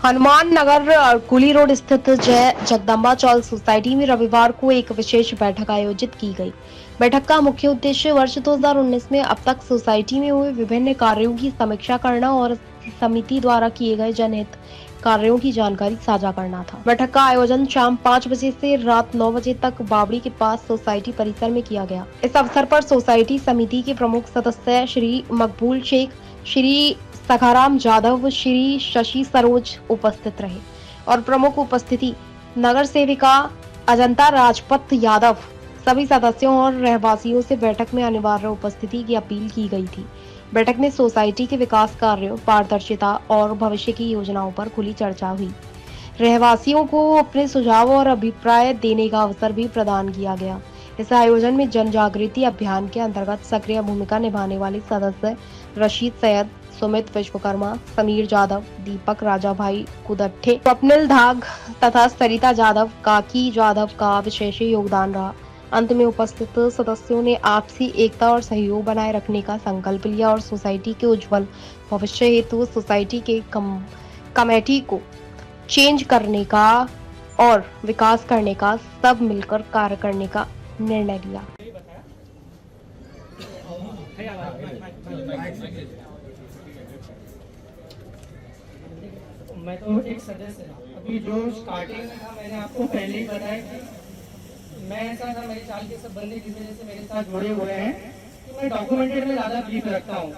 हनुमान नगर कुली road स्थित जय जगदम्बा चौल society में रविवार को एक विशेष बैठक आयोजित की गई। बैठक का मुख्य उद्देश्य वर्ष 2019 में अब तक सोसाइटी में हुए विभिन्न कार्यों की समीक्षा करना और समिति द्वारा किए गए जनहित कार्यों की जानकारी साझा करना था। बैठक का आयोजन शाम 5 बजे से रात 9 बजे तक बावड़ी के पास सोसाइटी परिसर में किया गया। इस अवसर पर सोसाइटी समिति के प्रमुख सदस्य श्री मकबूल शेख, श्री सखाराम जाधव, श्री शशि सरोज उपस्थित रहे और प्रमुख उपस्थिति नगर सेविका अजंता राजपत यादव। सभी सदस्यों और रहवासियों से बैठक में अनिवार्य उपस्थिति की अपील की गई थी। बैठक में सोसाइटी के विकास कार्यों, पारदर्शिता और भविष्य की योजनाओं पर खुली चर्चा हुई। रहवासियों को अपने सुझाव और अभिप्राय देने का अवसर भी प्रदान किया गया। इस आयोजन में जन जागृति अभियान के अंतर्गत सक्रिय भूमिका निभाने वाले सदस्य रशीद सैयद, सुमित विश्वकर्मा, समीर जाधव, दीपक राजाभाई कुदट्ठे, स्वप्निल धाग तथा सरिता जाधव, काकी जाधव का विशेष योगदान रहा। अंत में उपस्थित सदस्यों ने आपसी एकता और सहयोग बनाए रखने का संकल्प लिया और सोसाइटी के उज्जवल भविष्य हेतु सोसाइटी के कमेटी को चेंज करने का और विकास करने का सब मिलकर कार्य करने का निर्णय लिया। मैं तो एक सदस्य अभी जो स्टार्टिंग में था, मैंने आपको पहले ही बताया कि मैं ऐसा था, मेरे चाल के सब बंदे जिस वजह से मेरे साथ जुड़े हुए हैं कि मैं डॉक्यूमेंटेड में ज़्यादा बिलीव रखता हूँ।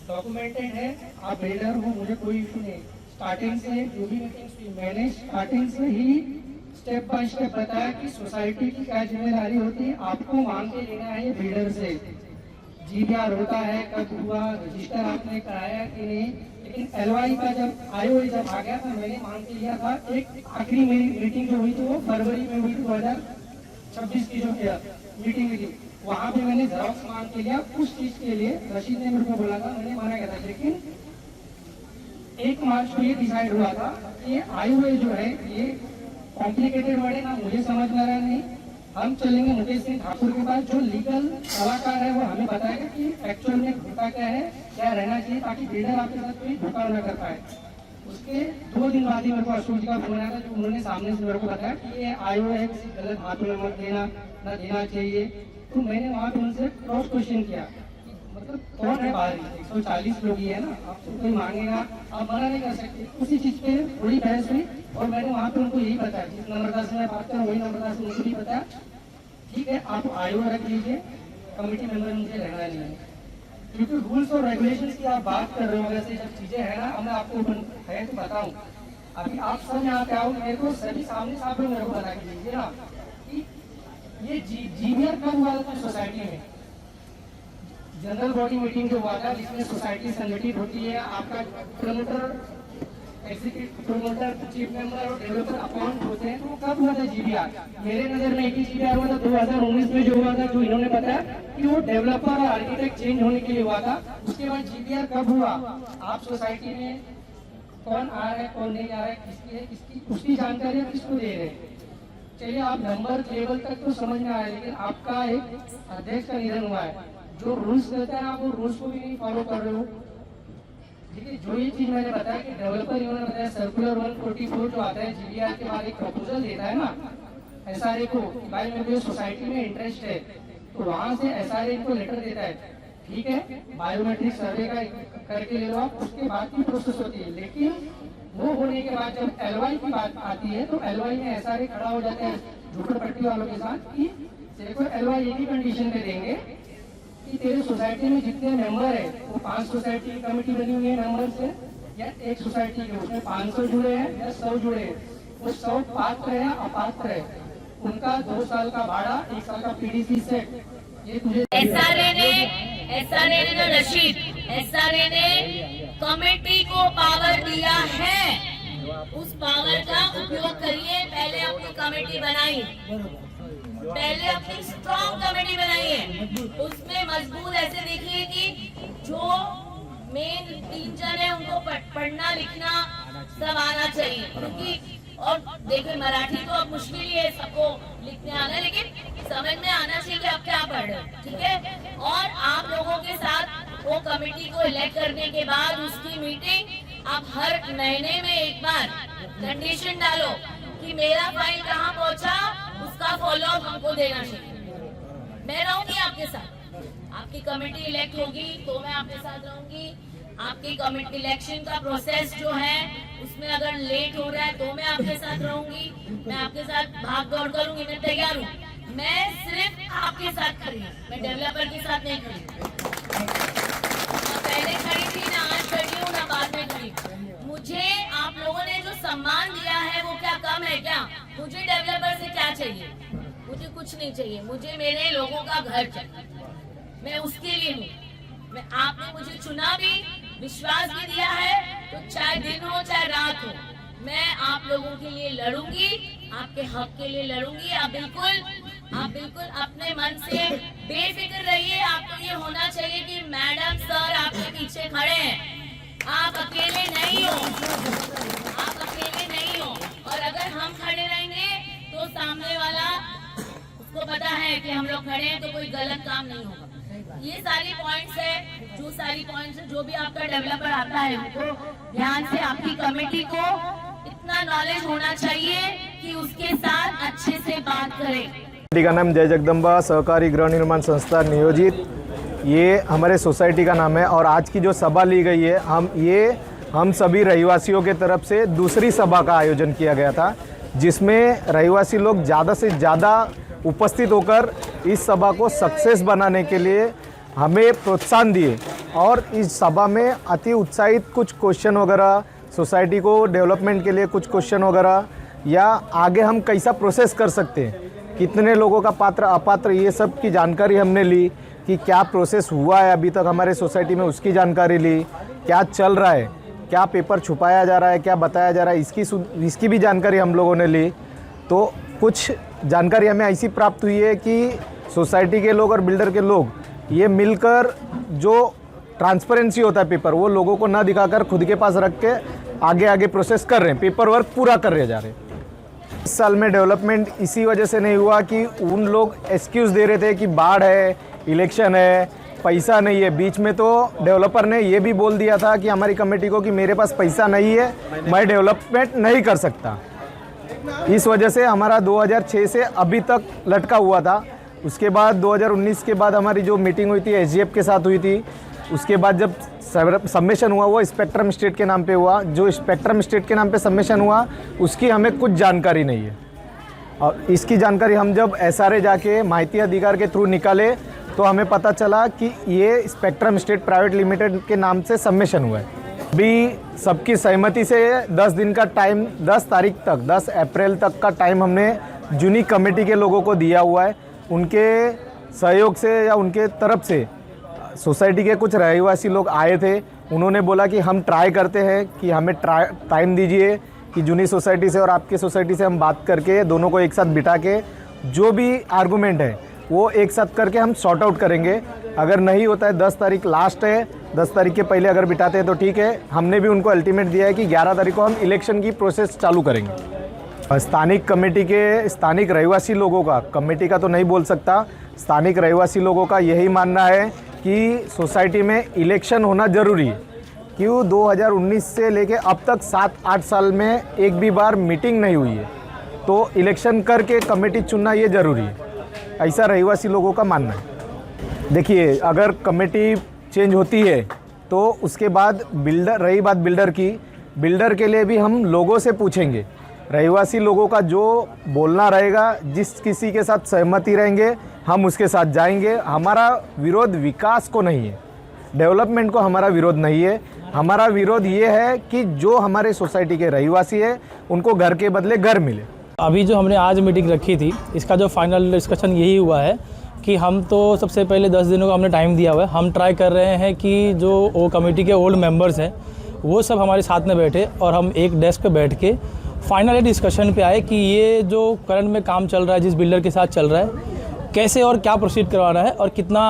डॉक्यूमेंटेड है, आप बिल्डर हो, मुझे कोई इशू नहीं। स्टार्टिंग से जो भी मीटिंग्स हुई, मैंने स्टार्टिंग से ही स्टेप बाय स्टेप बताया कि सोसाइटी की क्या जिम्मेदारी होती है, आपको मांग के लेना है बिल्डर से। जीबीआर होता है, कब हुआ, रजिस्टर आपने कराया कि नहीं, लेकिन एलवाई का जब आईओ जब आ गया था, मैंने मांग के लिया था। एक आखिरी मीटिंग जो हुई थी वो फरवरी में हुई, 2026 की जो मीटिंग हुई थी, वहां पे मैंने जेरॉक्स मांग के लिया। उस चीज के लिए रशीद ने मेरे को बोला था, मैंने माना गया था, लेकिन 1 मार्च को ये डिसाइड हुआ था कि आईओ जो है ये कॉम्प्लिकेटेड वर्ड है ना, मुझे समझ में आ रहा नहीं। हम चलेंगे मुकेश सिंह ठाकुर के पास, जो लीगल सलाहकार है वो हमें बताएगा कि एक्चुअल में धोखा क्या है, क्या रहना चाहिए, ताकि बिल्डर आपके साथ कोई धोखा न कर पाए। उसके 2 दिन बाद ही मेरे को अशोक जी का फोन आया था, जो उन्होंने सामने से मेरे को बताया कि ये आईओ है, किसी गलत हाथों में मत देना, न देना चाहिए। तो मैंने वहाँ पे उनसे क्रॉस क्वेश्चन किया, मतलब कौन है बाहर, 140 लोग ही है ना, आपसे कोई मांगेगा, आप मना नहीं कर सकते। उसी चीज पे थोड़ी बहस हुई और मैंने वहाँ पे उनको यही बताया, जिस नम्रता से मैं बात करूँ वही नम्रता से उनको भी बताया, ठीक है आप आईओ रख लीजिए, कमेटी मेंबर मुझे रहना नहीं है। क्योंकि रूल्स और रेगुलेशंस की आप बात कर रहे हो, वैसे जब चीजें है ना, मैं आपको है तो बताऊं। अभी आप सब यहाँ पे आओ, मेरे को सभी सामने सामने मेरे को बता के दीजिए ना कि ये जीबीआर कब हुआ था सोसाइटी में। जनरल बॉडी मीटिंग जो हुआ था, जिसमें सोसाइटी संगठित होती है, आपका promoter, executive promoter, chief member और डेवलपर अपॉइंट होते हैं, तो कब हुआ था जीबीआर? मेरे नजर में एक ही जीबीआर हुआ था 2019 में, जो हुआ था, जो इन्होंने बताया कि वो डेवलपर और आर्किटेक्ट चेंज होने के लिए हुआ था। उसके बाद जीबीआर कब हुआ? आप सोसाइटी में कौन आ रहा है, कौन नहीं आ रहा है, किसकी है, किसकी, उसकी जानकारी आप किसको दे रहे हैं? चलिए आप नंबर लेवल तक तो समझ में आया, लेकिन आपका एक अध्यक्ष का निधन हुआ है, जो रूल्स देता है आप वो रूल्स को भी नहीं फॉलो कर रहे हो। देखिए जो ये चीज मैंने बताया कि डेवलपर इन्होंने बताया सर्कुलर 144 जो आता है जीबीआर के बाद एक प्रपोजल देता है ना एसआरए को, कि भाई मेरे को सोसाइटी में इंटरेस्ट है, तो वहां से एसआरए इनको लेटर देता है, ठीक है बायोमेट्रिक सर्वे का करके ले लो आप, उसके बाद की प्रोसेस होती है। लेकिन वो होने के बाद जब एलवाई की बात आती है, तो एलवाई में एसआरए खड़ा हो जाता है झोपड़पट्टी वालों के साथ कि तेरे को एलवाई एक ही कंडीशन पे देंगे कि तेरे सोसाइटी में जितने मेंबर है, वो 5 सोसाइटी की कमेटी बनी हुई है मेंबर से, या एक सोसाइटी के उसमें 500 जुड़े हैं या 100 जुड़े हैं, वो 100 पात्र है अपात्र है, उनका 2 साल का भाड़ा, 1 साल का पीडीसी सेट, ये तुझे एसआरए ने रशीद एसआरए ने कमेटी को पावर दिया है, उस पावर का उपयोग करिए। पहले अपनी कमेटी बनाई, पहले अपनी स्ट्रॉन्ग कमेटी बनाइए, उसमें मजबूत ऐसे देखिए कि जो मेन 3 जन है उनको पढ़ना लिखना सब आना चाहिए, क्योंकि और देखिए मराठी तो अब मुश्किल ही है सबको लिखने आना, लेकिन समझ में आना चाहिए कि आप क्या पढ़ रहे हो, ठीक है। और आप लोगों के साथ वो कमेटी को इलेक्ट करने के बाद उसकी मीटिंग आप हर महीने में एक बार कंडीशन डालो कि मेरा फाइल कहाँ पहुंचा, उसका फॉलो अप हमको देना चाहिए। मैं रहूंगी आपके साथ, आपकी कमेटी इलेक्ट होगी तो मैं आपके साथ रहूंगी। आपकी कमेटी इलेक्शन का प्रोसेस जो है उसमें अगर लेट हो रहा है तो मैं आपके साथ रहूंगी, मैं आपके साथ भाग दौड़ करूंगी, मैं तैयार हूँ। मैं सिर्फ आपके साथ खड़ी हूँ, मैं डेवलपर के साथ नहीं खड़ी हूँ। ना पहले खड़ी थी, ना आज खड़ी हूँ, ना बाद में खड़ी हूँ। मुझे आप लोगों ने जो सम्मान दिया है वो क्या कम है क्या? मुझे डेवलपर से क्या चाहिए? मुझे कुछ नहीं चाहिए, मुझे मेरे लोगों का घर चाहिए, मैं उसके लिए हूँ। मैं आपने मुझे चुना भी, विश्वास भी दिया है, तो चाहे दिन हो चाहे रात हो, मैं आप लोगों के लिए लड़ूंगी, आपके हक के लिए लड़ूंगी। आप बिल्कुल अपने मन से बेफिक्र रहिए। आपको ये होना चाहिए कि मैडम सर आपके पीछे खड़े हैं, आप अकेले नहीं हो, आप अकेले नहीं हो। और अगर हम खड़े रहेंगे तो सामने वाला उसको पता है कि हम लोग खड़े हैं तो कोई गलत काम नहीं होगा। ये सारी पॉइंट्स है, जो भी आपका डेवलपर आता है उनको ध्यान से आपकी कमेटी को इतना नॉलेज होना चाहिए कि उसके साथ अच्छे से बात करें। सोसाइटी का नाम जय जगदम्बा सहकारी गृह निर्माण संस्था नियोजित, ये हमारे सोसाइटी का नाम है। और आज की जो सभा ली गई है, हम सभी रहिवासियों के तरफ से दूसरी सभा का आयोजन किया गया था, जिसमें रहिवासी लोग ज़्यादा से ज़्यादा उपस्थित होकर इस सभा को सक्सेस बनाने के लिए हमें प्रोत्साहन दिए। और इस सभा में अति उत्साहित कुछ क्वेश्चन वगैरह, सोसाइटी को डेवलपमेंट के लिए कुछ क्वेश्चन वगैरह, या आगे हम कैसा प्रोसेस कर सकते हैं, कितने लोगों का पात्र अपात्र, ये सब की जानकारी हमने ली कि क्या प्रोसेस हुआ है अभी तक हमारे सोसाइटी में, उसकी जानकारी ली, क्या चल रहा है, क्या पेपर छुपाया जा रहा है, क्या बताया जा रहा है, इसकी भी जानकारी हम लोगों ने ली। तो कुछ जानकारी हमें ऐसी प्राप्त हुई है कि सोसाइटी के लोग और बिल्डर के लोग ये मिलकर जो ट्रांसपेरेंसी होता है पेपर, वो लोगों को ना दिखाकर खुद के पास रख के आगे प्रोसेस कर रहे हैं, पेपर वर्क पूरा कर रहे जा रहे हैं। इस साल में डेवलपमेंट इसी वजह से नहीं हुआ कि उन लोग एक्सक्यूज़ दे रहे थे कि बाढ़ है, इलेक्शन है, पैसा नहीं है। बीच में तो डेवलपर ने ये भी बोल दिया था कि हमारी कमेटी को कि मेरे पास पैसा नहीं है, मैं डेवलपमेंट नहीं कर सकता। इस वजह से हमारा 2006 से अभी तक लटका हुआ था। उसके बाद 2019 के बाद हमारी जो मीटिंग हुई थी एसजीएफ के साथ हुई थी, उसके बाद जब सबमिशन हुआ वो स्पेक्ट्रम स्टेट के नाम पे हुआ। जो स्पेक्ट्रम स्टेट के नाम पे सबमिशन हुआ उसकी हमें कुछ जानकारी नहीं है। और इसकी जानकारी हम जब एसआरए जाके माहिती अधिकार के थ्रू निकाले तो हमें पता चला कि ये स्पेक्ट्रम स्टेट प्राइवेट लिमिटेड के नाम से सबमिशन हुआ है। अभी सबकी सहमति से 10 दिन का टाइम, 10 तारीख तक, 10 अप्रैल तक का टाइम हमने जूनी कमेटी के लोगों को दिया हुआ है। उनके सहयोग से या उनके तरफ से सोसाइटी के कुछ रहिवासी लोग आए थे, उन्होंने बोला कि हम ट्राई करते हैं कि हमें टाइम दीजिए कि जूनी सोसाइटी से और आपकी सोसाइटी से हम बात करके दोनों को एक साथ बिठा के जो भी आर्गूमेंट है वो एक साथ करके हम सॉर्ट आउट करेंगे। अगर नहीं होता है 10 तारीख लास्ट है, 10 तारीख के पहले अगर बिठाते हैं तो ठीक है। हमने भी उनको अल्टीमेट दिया है कि 11 तारीख को हम इलेक्शन की प्रोसेस चालू करेंगे। स्थानिक कमेटी के स्थानिक रहिवासी लोगों का, कमेटी का तो नहीं बोल सकता, स्थानिक रहिवासी लोगों का यही मानना है कि सोसाइटी में इलेक्शन होना ज़रूरी है। क्यों 2019 से लेके अब तक 7-8 साल में एक भी बार मीटिंग नहीं हुई है, तो इलेक्शन करके कमेटी चुनना ये ज़रूरी है, ऐसा रहिवासी लोगों का मानना है। देखिए, अगर कमेटी चेंज होती है तो उसके बाद रही बात बिल्डर की, बिल्डर के लिए भी हम लोगों से पूछेंगे, रहिवासी लोगों का जो बोलना रहेगा, जिस किसी के साथ सहमति रहेंगे हम उसके साथ जाएंगे। हमारा विरोध विकास को नहीं है, डेवलपमेंट को हमारा विरोध नहीं है। हमारा विरोध ये है कि जो हमारे सोसाइटी के रहिवासी है उनको घर के बदले घर मिले। अभी जो हमने आज मीटिंग रखी थी, इसका जो फाइनल डिस्कशन यही हुआ है कि हम तो सबसे पहले 10 दिनों का हमने टाइम दिया हुआ है। हम ट्राई कर रहे हैं कि जो वो कमेटी के ओल्ड मेंबर्स हैं वो सब हमारे साथ में बैठे और हम एक डेस्क पे बैठ के फाइनली डिस्कशन पे आए कि ये जो करंट में काम चल रहा है, जिस बिल्डर के साथ चल रहा है, कैसे और क्या प्रोसीड करवाना है और कितना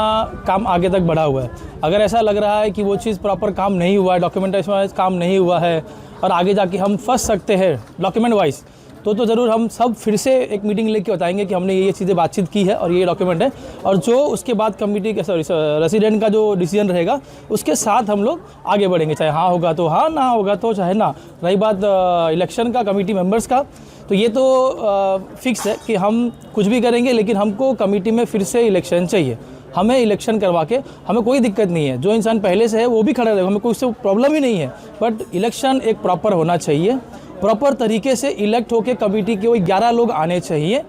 काम आगे तक बढ़ा हुआ है। अगर ऐसा लग रहा है कि वो चीज़ प्रॉपर काम नहीं हुआ है, डॉक्यूमेंटेशन वाइज काम नहीं हुआ है और आगे जाके हम फंस सकते हैं डॉक्यूमेंट वाइज, तो ज़रूर हम सब फिर से एक मीटिंग लेके बताएंगे कि हमने ये चीज़ें बातचीत की है और ये डॉक्यूमेंट है, और जो उसके बाद कमेटी का रेसिडेंट का जो डिसीजन रहेगा उसके साथ हम लोग आगे बढ़ेंगे, चाहे हाँ होगा तो हाँ, ना होगा तो चाहे ना। रही बात इलेक्शन का, कमेटी मेंबर्स का, तो ये तो फिक्स है कि हम कुछ भी करेंगे, लेकिन हमको कमेटी में फिर से इलेक्शन चाहिए। हमें इलेक्शन करवा के हमें कोई दिक्कत नहीं है, जो इंसान पहले से है वो भी खड़ा रहेगा, हमें कोई उससे प्रॉब्लम ही नहीं है। बट इलेक्शन एक प्रॉपर होना चाहिए, प्रॉपर तरीके से इलेक्ट होकर कमेटी के वो 11 लोग आने चाहिए,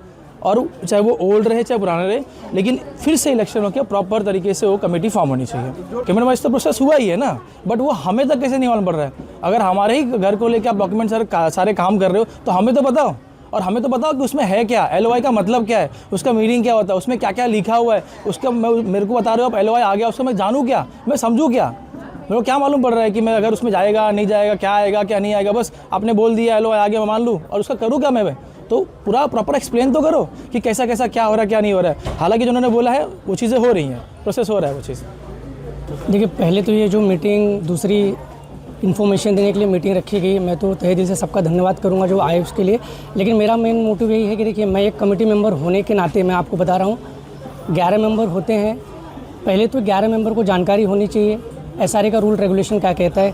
और चाहे वो ओल्ड रहे चाहे पुराने रहे, लेकिन फिर से इलेक्शन होकर प्रॉपर तरीके से वो कमेटी फॉर्म होनी चाहिए। कैबिनेट वाइज तो प्रोसेस हुआ ही है ना, बट वो हमें तक कैसे नहीं मालूम पड़ रहा है। अगर हमारे ही घर को लेकर आप डॉक्यूमेंट सारे काम कर रहे हो तो हमें तो बताओ, और हमें तो बताओ कि उसमें है क्या, LOI का मतलब क्या है, उसका मीनिंग क्या होता है, उसमें क्या क्या लिखा हुआ है, उसका मेरे को बता रहे हो आप LOI आ गया, उसको मैं जानूँ क्या, मैं समझूँ क्या, मेरे को क्या मालूम पड़ रहा है कि मैं अगर उसमें जाएगा नहीं जाएगा, क्या आएगा क्या नहीं आएगा। बस आपने बोल दिया LOI आ गया, मैं मान लूँ, और उसका करूँ क्या मैं? तो पूरा प्रॉपर एक्सप्लेन तो करो कि कैसा कैसा क्या हो रहा है क्या नहीं हो रहा है। हालांकि जो उन्होंने बोला है वो चीज़ें हो रही हैं, प्रोसेस हो रहा है वो चीज़। देखिए, पहले तो ये जो मीटिंग दूसरी इन्फॉर्मेशन देने के लिए मीटिंग रखी गई, मैं तो तहे दिल से सबका धन्यवाद करूंगा जो आए उसके लिए। लेकिन मेरा मेन मोटिव यही है कि देखिए, मैं एक कमेटी मेंबर होने के नाते मैं आपको बता रहा हूँ, 11 मेंबर होते हैं। पहले तो 11 मेंबर को जानकारी होनी चाहिए SRA का रूल रेगुलेशन क्या कहता है,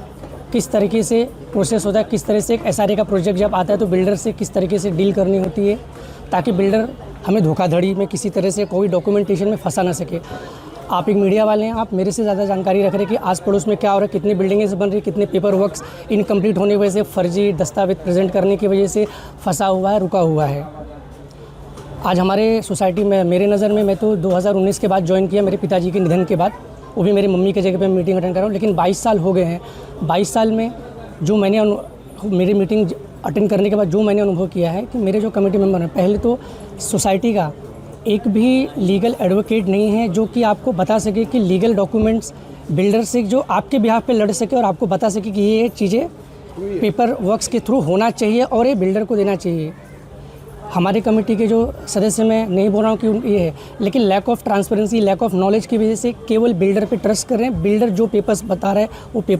किस तरीके से प्रोसेस होता है, किस तरह से एक SRA का प्रोजेक्ट जब आता है तो बिल्डर से किस तरीके से डील करनी होती है, ताकि बिल्डर हमें धोखाधड़ी में किसी तरह से कोई डॉक्यूमेंटेशन में फंसा ना सके। आप एक मीडिया वाले हैं, आप मेरे से ज़्यादा जानकारी रख रहे हैं कि आस पड़ोस में क्या हो रहा है, कितनी बिल्डिंगें बन रही, कितने पेपर वर्क्स इनकम्प्लीट होने की वजह से, फर्जी दस्तावेज प्रेजेंट करने की वजह से फंसा हुआ है, रुका हुआ है। आज हमारे सोसाइटी में, मेरे नज़र में, मैं तो 2019 के बाद ज्वाइन किया, मेरे पिताजी के निधन के बाद, वो भी मेरी मम्मी की जगह पे मीटिंग अटेंड कर रहा हूँ। लेकिन 22 साल हो गए हैं। 22 साल में जो मैंने मेरी मीटिंग अटेंड करने के बाद जो मैंने अनुभव किया है कि मेरे जो कमेटी मेंबर हैं, पहले तो सोसाइटी का एक भी लीगल एडवोकेट नहीं है जो कि आपको बता सके कि लीगल डॉक्यूमेंट्स बिल्डर से जो आपके बिहाफ पे लड़ सके और आपको बता सके कि ये चीज़ें पेपर वर्क्स के थ्रू होना चाहिए और ये बिल्डर को देना चाहिए। हमारे कमेटी के जो सदस्य, मैं नहीं बोल रहा हूँ कि ये है, लेकिन lack of transparency, lack of knowledge की वजह से केवल बिल्डर पे ट्रस्ट कर रहे हैं। बिल्डर जो पेपर्स बता रहा है वो पेपर